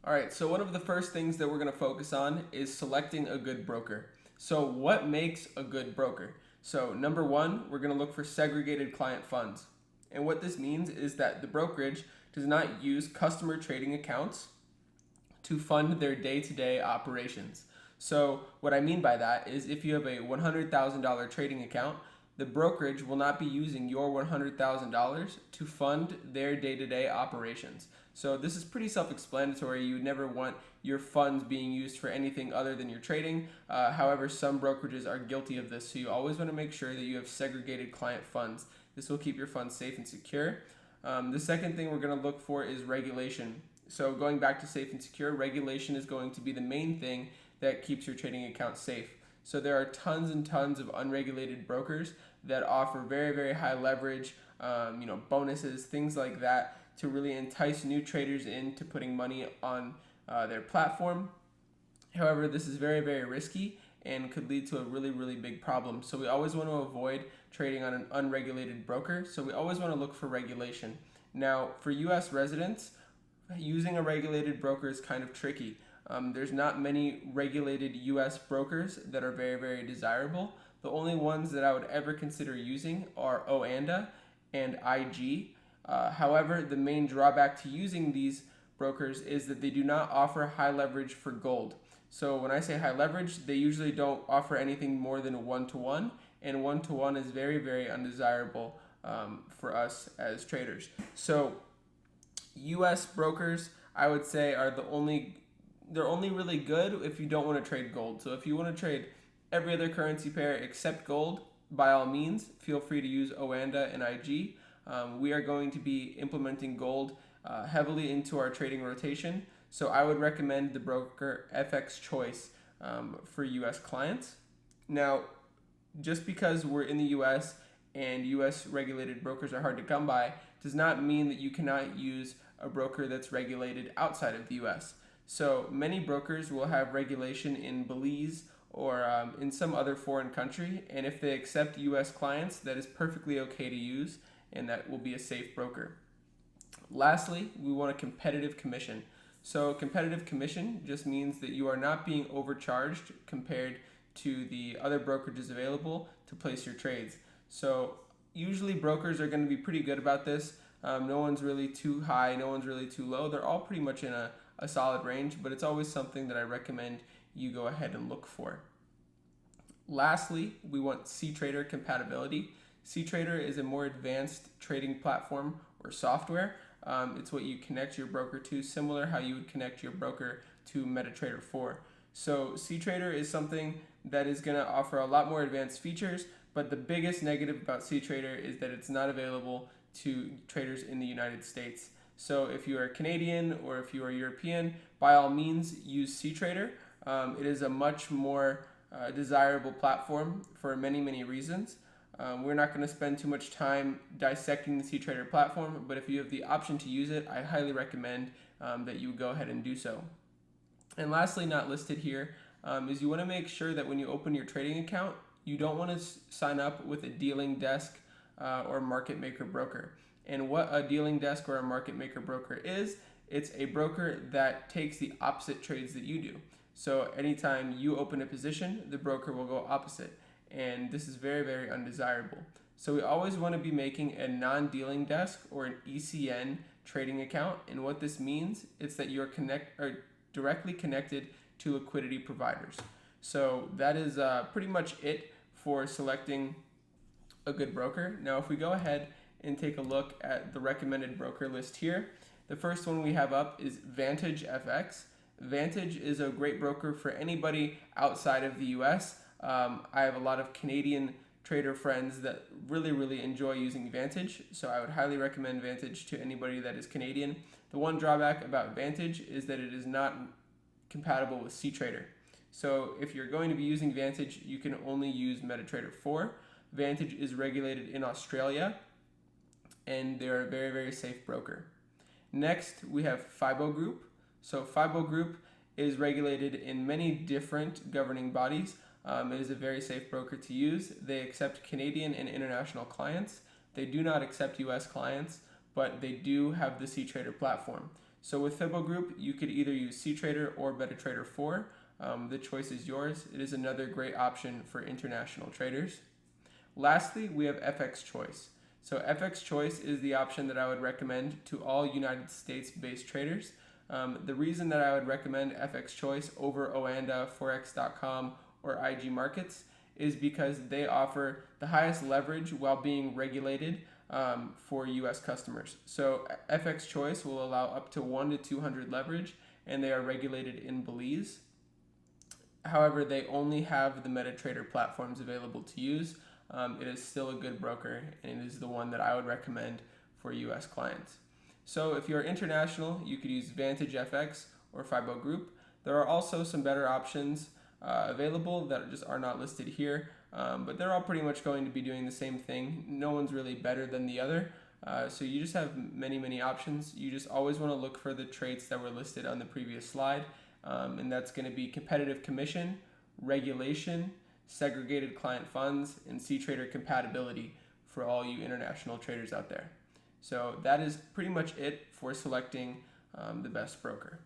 All right, so one of the first things that we're going to focus on is selecting a good broker. So what makes a good broker? So number one, we're going to look for segregated client funds. And what this means is that the brokerage does not use customer trading accounts to fund their day-to-day operations. So what I mean by that is if you have a $100,000 trading account, the brokerage will not be using your $100,000 to fund their day-to-day operations. So this is pretty self-explanatory. You would never want your funds being used for anything other than your trading. However, some brokerages are guilty of this, so you always want to make sure that you have segregated client funds. This will keep your funds safe and secure. The second thing we're going to look for is regulation. So going back to safe and secure, regulation is going to be the main thing that keeps your trading account safe. So there are tons and tons of unregulated brokers that offer very, very high leverage, bonuses, things like that to really entice new traders into putting money on their platform. However, this is very, very risky and could lead to a really, really big problem. So we always want to avoid trading on an unregulated broker. So we always want to look for regulation. Now, for US residents, using a regulated broker is kind of tricky. There's not many regulated US brokers that are very, very desirable. The only ones that I would ever consider using are Oanda and IG. However, the main drawback to using these brokers is that they do not offer high leverage for gold. So when I say high leverage, they usually don't offer anything more than a 1-to-1, and 1-to-1 is very, very undesirable for us as traders. So US brokers, I would say, are they're only really good if you don't want to trade gold. So if you want to trade every other currency pair except gold, by all means, feel free to use Oanda and IG. We are going to be implementing gold heavily into our trading rotation. So I would recommend the broker FX Choice for US clients. Now, just because we're in the US and US regulated brokers are hard to come by does not mean that you cannot use a broker that's regulated outside of the US. So many brokers will have regulation in Belize or in some other foreign country, and if they accept US clients, that is perfectly okay to use, and that will be a safe broker. Lastly, we want a competitive commission. So competitive commission just means that you are not being overcharged compared to the other brokerages available to place your trades. So usually brokers are going to be pretty good about this. No one's really too high, no one's really too low. They're all pretty much in a solid range, but it's always something that I recommend you go ahead and look for. Lastly, we want CTrader compatibility. CTrader is a more advanced trading platform or software. It's what you connect your broker to, similar how you would connect your broker to MetaTrader 4. So CTrader is something that is going to offer a lot more advanced features, but the biggest negative about CTrader is that it's not available to traders in the United States. So if you are Canadian or if you are European, by all means use CTrader. It is a much more desirable platform for many, many reasons. We're not going to spend too much time dissecting the CTrader platform, but if you have the option to use it, I highly recommend that you go ahead and do so. And lastly, not listed here, is you want to make sure that when you open your trading account, you don't want to sign up with a dealing desk or market maker broker. And what a dealing desk or a market maker broker is, it's a broker that takes the opposite trades that you do. So anytime you open a position, the broker will go opposite. And this is very, very undesirable. So we always want to be making a non-dealing desk or an ECN trading account. And what this means is that you're directly connected to liquidity providers. So that is pretty much it for selecting a good broker. Now, if we go ahead and take a look at the recommended broker list here, the first one we have up is Vantage FX. Vantage is a great broker for anybody outside of the US. I have a lot of Canadian trader friends that really, really enjoy using Vantage, so I would highly recommend Vantage to anybody that is Canadian. The one drawback about Vantage is that it is not compatible with CTrader. So if you're going to be using Vantage, you can only use MetaTrader 4. Vantage is regulated in Australia, and they're a very, very safe broker. Next, we have FIBO Group. So FIBO Group is regulated in many different governing bodies. It is a very safe broker to use. They accept Canadian and international clients. They do not accept US clients, but they do have the CTrader platform. So with Fibbo Group, you could either use CTrader or MetaTrader 4. The choice is yours. It is another great option for international traders. Lastly, we have FX Choice. So FX Choice is the option that I would recommend to all United States-based traders. The reason that I would recommend FX Choice over Oanda, Forex.com, or IG Markets is because they offer the highest leverage while being regulated for US customers. So FX Choice will allow up to 1 to 200 leverage, and they are regulated in Belize. However, they only have the MetaTrader platforms available to use. It is still a good broker, and it is the one that I would recommend for US clients. So if you're international, you could use Vantage FX or Fibbo Group. There are also some better options available that just are not listed here, but they're all pretty much going to be doing the same thing. No one's really better than the other. So you just have many options. You just always want to look for the traits that were listed on the previous slide, and that's going to be competitive commission, regulation, segregated client funds, and CTrader compatibility for all you international traders out there. So that is pretty much it for selecting the best broker.